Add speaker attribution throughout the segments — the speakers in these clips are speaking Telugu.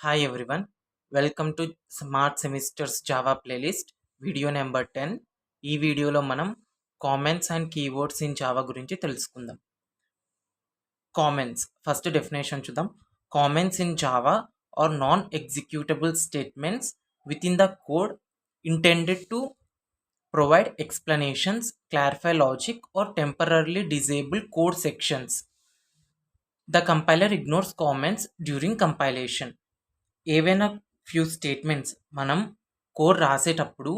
Speaker 1: Hi everyone, welcome to Smart Semesters Java playlist, video number 10. ఈ వీడియోలో మనం comments and keywords in Java గురించి తెలుసుకుందాం. కామెంట్స్ ఫస్ట్ డెఫినేషన్ చూద్దాం. Comments in Java are non executable statements within the code intended to provide explanations, clarify logic, or temporarily disable code sections. The compiler ignores comments during compilation. ఏవైనా ఫ్యూ స్టేట్మెంట్స్ మనం కోడ్ రాసేటప్పుడు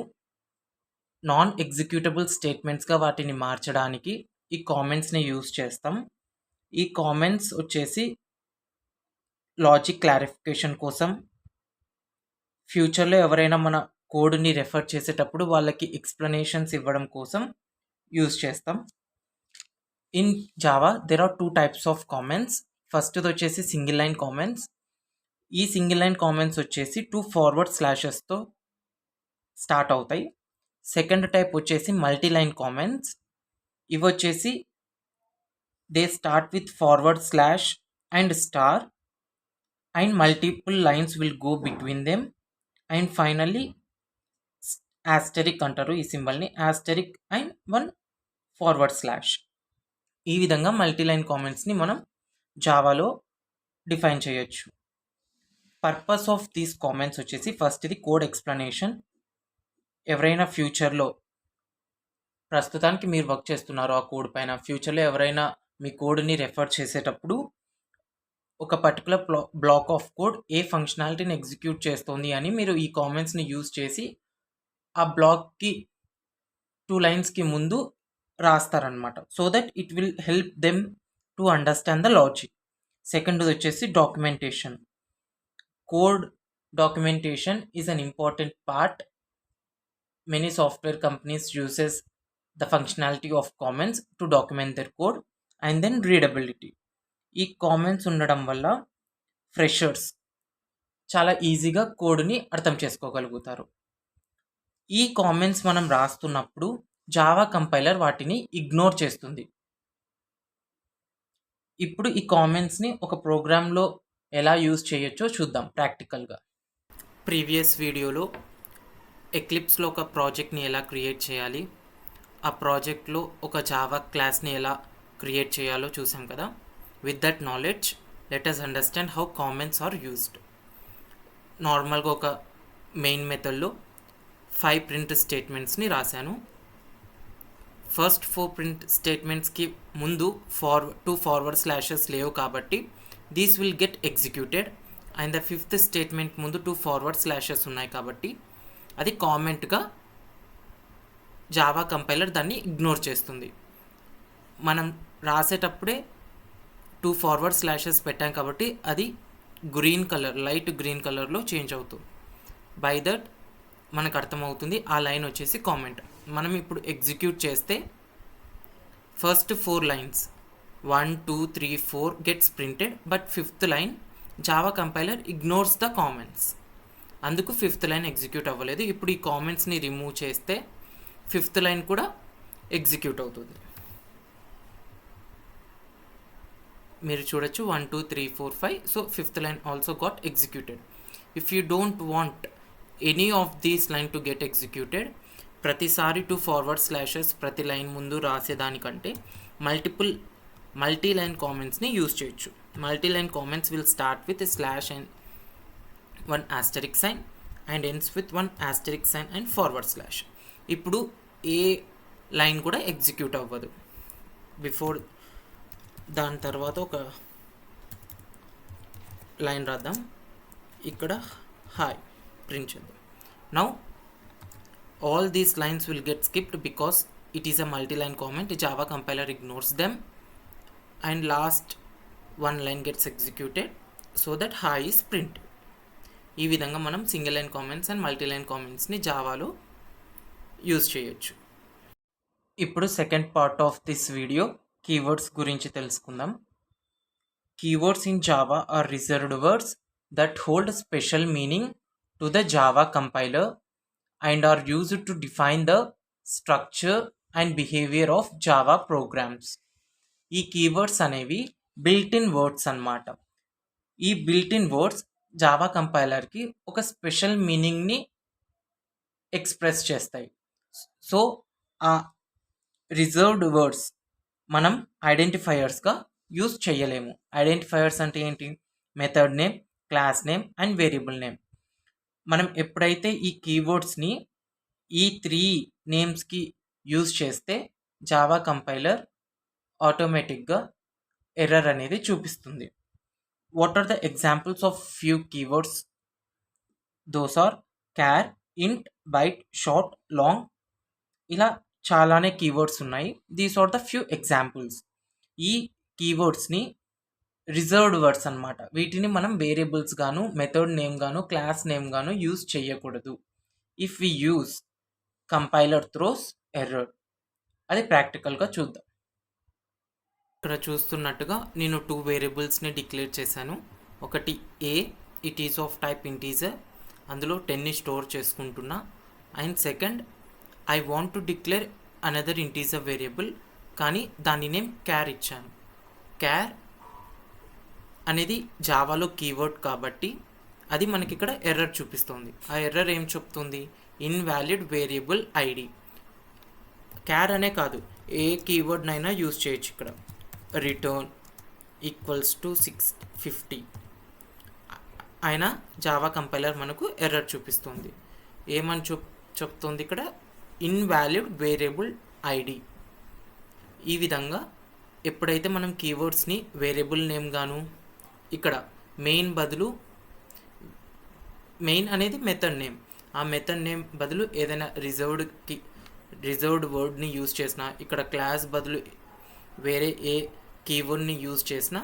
Speaker 1: నాన్ ఎగ్జిక్యూటబుల్ స్టేట్మెంట్స్గా వాటిని మార్చడానికి ఈ కామెంట్స్ని యూజ్ చేస్తాం. ఈ కామెంట్స్ వచ్చేసి లాజిక్ క్లారిఫికేషన్ కోసం, ఫ్యూచర్లో ఎవరైనా మన కోడ్ని రెఫర్ చేసేటప్పుడు వాళ్ళకి ఎక్స్ప్లెనేషన్స్ ఇవ్వడం కోసం యూజ్ చేస్తాం. In Java there are 2 types of comments. ఫస్ట్ది వచ్చేసి సింగిల్ లైన్ కామెంట్స్. ఈ సింగిల్ లైన్ కామెంట్స్ వచ్చేసి 2 ఫార్వర్డ్ స్లాషెస్తో స్టార్ట్ అవుతాయి. సెకండ్ టైప్ వచ్చేసి మల్టీ లైన్ కామెంట్స్. ఇవి వచ్చేసి they start with forward slash and star and multiple lines will go between them and finally asterisk అంటారు ఈ సింబల్ని, ఆస్టరిక్ అండ్ 1 ఫార్వర్డ్ స్లాష్. ఈ విధంగా మల్టీ లైన్ కామెంట్స్ని మనం జావాలో డిఫైన్ చేయొచ్చు. పర్పస్ ఆఫ్ దీస్ కామెంట్స్ వచ్చేసి ఫస్ట్ ఇది కోడ్ ఎక్స్ప్లెనేషన్. ఎవరైనా ఫ్యూచర్లో, ప్రస్తుతానికి మీరు వర్క్ చేస్తున్నారు ఆ కోడ్ పైన, ఫ్యూచర్లో ఎవరైనా మీ కోడ్ని రెఫర్ చేసేటప్పుడు ఒక పర్టికులర్ బ్లాక్ ఆఫ్ కోడ్ ఏ ఫంక్షనాలిటీని ఎగ్జిక్యూట్ చేస్తుంది అని మీరు ఈ కామెంట్స్ని యూజ్ చేసి ఆ బ్లాక్కి 2 లైన్స్కి ముందు రాస్తారనమాట. So that it will help them to understand the logic. Second వచ్చేసి documentation. Code documentation is an important part. Many software companies uses the functionality of comments to document their code and then readability. ఈ కామెంట్స్ ఉండడం వల్ల ఫ్రెషర్స్ చాలా ఈజీగా కోడ్ని అర్థం చేసుకోగలుగుతారు. ఈ కామెంట్స్ మనం రాస్తున్నప్పుడు జావా కంపైలర్ వాటిని ఇగ్నోర్ చేస్తుంది. ఇప్పుడు ఈ కామెంట్స్ని ఒక ప్రోగ్రాంలో ఎలా యూజ్ చేయొచ్చో చూద్దాం ప్రాక్టికల్గా. ప్రీవియస్ వీడియోలో ఎక్లిప్స్లో ఒక ప్రాజెక్ట్ని ఎలా క్రియేట్ చేయాలి, ఆ ప్రాజెక్ట్లో ఒక జావా క్లాస్ని ఎలా క్రియేట్ చేయాలో చూసాం కదా. With that knowledge let us understand how comments are used. నార్మల్గా ఒక మెయిన్ మెథడ్లో 5 ప్రింట్ స్టేట్మెంట్స్ని రాశాను. ఫస్ట్ 4 ప్రింట్ స్టేట్మెంట్స్కి ముందు 2 ఫార్వర్డ్ స్లాషెస్ లేవు కాబట్టి these will get executed. And the 5th statement ముందు 2 ఫార్వర్డ్ స్లాషెస్ ఉన్నాయి కాబట్టి అది కామెంట్గా జావా కంపైలర్ దాన్ని ఇగ్నోర్ చేస్తుంది. మనం రాసేటప్పుడే 2 ఫార్వర్డ్ స్లాషెస్ పెట్టాం కాబట్టి అది గ్రీన్ కలర్, లైట్ గ్రీన్ కలర్లో చేంజ్ అవుతుంది. బై దట్ మనకు అర్థమవుతుంది ఆ లైన్ వచ్చేసి కామెంట్. మనం ఇప్పుడు ఎగ్జిక్యూట్ చేస్తే first 4 lines 1 2 3 4 gets printed, but 5th line Java compiler ignores the comments. అందుకు 5th లైన్ ఎగ్జిక్యూట్ అవ్వలేదు. ఇప్పుడు ఈ కామెంట్స్ని రిమూవ్ చేస్తే 5th లైన్ కూడా ఎగ్జిక్యూట్ అవుతుంది. మీరు చూడొచ్చు 1 2 3 4 5. So 5th line also got executed. If you don't want any of these line to get executed, ప్రతిసారి 2 ఫార్వర్డ్ స్లాషెస్ ప్రతి లైన్ ముందు రాసేదానికంటే మల్టీ లైన్ కామెంట్స్ని యూజ్ చేయొచ్చు. Multi line comments will start with slash and 1 asterisk sign and ends with 1 asterisk sign and forward slash. ఇప్పుడు ఏ లైన్ కూడా ఎగ్జిక్యూట్ అవ్వదు. బిఫోర్ దాని తర్వాత ఒక లైన్ రాద్దాం. ఇక్కడ హాయ్ ప్రింట్ చేద్దాం. Now all these lines will get skipped because it is a multi-line comment. Java compiler ignores them and last one line gets executed so that hi is printed. ఈ విధంగా మనం single line comments and multi line కామెంట్స్ని జావాలో యూజ్ చేయొచ్చు. ఇప్పుడు second part of this video keywords గురించి తెలుసుకుందాం. Keywords in Java are reserved words that hold special meaning to the Java compiler and are used to define the structure and behavior of Java programs. ఈ కీవర్డ్స్ అనేవి బిల్ట్ ఇన్ వర్డ్స్ అన్నమాట. ఈ బిల్ట్ ఇన్ వర్డ్స్ జావా కంపైలర్‌కి ఒక స్పెషల్ మీనింగ్‌ని ఎక్స్‌ప్రెస్ చేస్తాయి. సో, ఆ రిజర్వ్డ్ వర్డ్స్ మనం ఐడెంటిఫైయర్స్‌గా యూజ్ చేయలేము. ఐడెంటిఫైయర్స్ అంటే ఏంటి? Method name, class name and variable name. మనం ఎప్పుడైతే ఈ కీవర్డ్స్‌ని ఈ 3 నేమ్స్‌కి యూజ్ చేస్తే జావా కంపైలర్ ఆటోమేటిక్‌గా ఎర్రర్ అనేది చూపిస్తుంది. What are the examples of few keywords? Those are char, int, byte, short, long, ఇలా చాలానే కీవర్డ్స్ ఉన్నాయి. These are the few examples. ఈ కీవర్డ్స్‌ని రిజర్వ్డ్ వర్డ్స్ అన్నమాట. వీటిని మనం వేరియబుల్స్ గాను, మెథడ్ నేమ్ గాను, క్లాస్ నేమ్ గాను యూజ్ చేయకూడదు. If we use compiler throws error. అది ప్రాక్టికల్‌గా చూద్దాం. ఇక్కడ చూస్తున్నట్టుగా నేను 2 వేరియబుల్స్‌ని డిక్లేర్ చేశాను. ఒకటి A, it is of type integer, అందులో 10ని స్టోర్ చేసుకుంటున్నా. And second, I want to declare another integer variable, కానీ దాని నేమ్ క్యార్ ఇచ్చాను. క్యార్ అనేది జావాలో కీవర్డ్ కాబట్టి అది మనకి ఇక్కడ ఎర్రర్ చూపిస్తుంది. ఆ ఎర్రర్ ఏం చెప్తుంది? Invalid variable ID. క్యార్ అనే కాదు, ఏ కీవర్డ్నైనా యూజ్ చేయొచ్చు. ఇక్కడ రిటర్న్ ఈక్వల్స్ టు 650 అయినా జావా కంపైలర్ మనకు ఎర్రర్ చూపిస్తుంది. ఏమని చెప్తుంది ఇక్కడ? Invalid variable ID. ఈ విధంగా ఎప్పుడైతే మనం కీవర్డ్స్ని వేరియబుల్ నేమ్ గాను, ఇక్కడ మెయిన్ బదులు, మెయిన్ అనేది మెథడ్ నేమ్, ఆ మెథడ్ నేమ్ బదులు ఏదైనా రిజర్వ్డ్ వర్డ్ని యూజ్ చేసినా, ఇక్కడ క్లాస్ బదులు వేరే ఏ కీవర్డ్ని యూజ్ చేసినా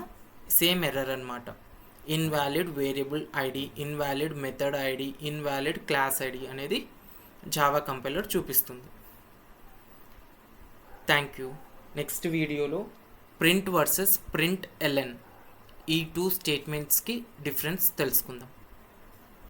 Speaker 1: సేమ్ ఎర్రర్ అనమాట. Invalid variable ID, invalid method ID, invalid class ID అనేది జావా కంపైలర్ చూపిస్తుంది. Thank you. నెక్స్ట్ వీడియోలో ప్రింట్ వర్సెస్ ప్రింట్ ఎల్ఎన్, ఈ 2 స్టేట్మెంట్స్కి డిఫరెన్స్ తెలుసుకుందాం.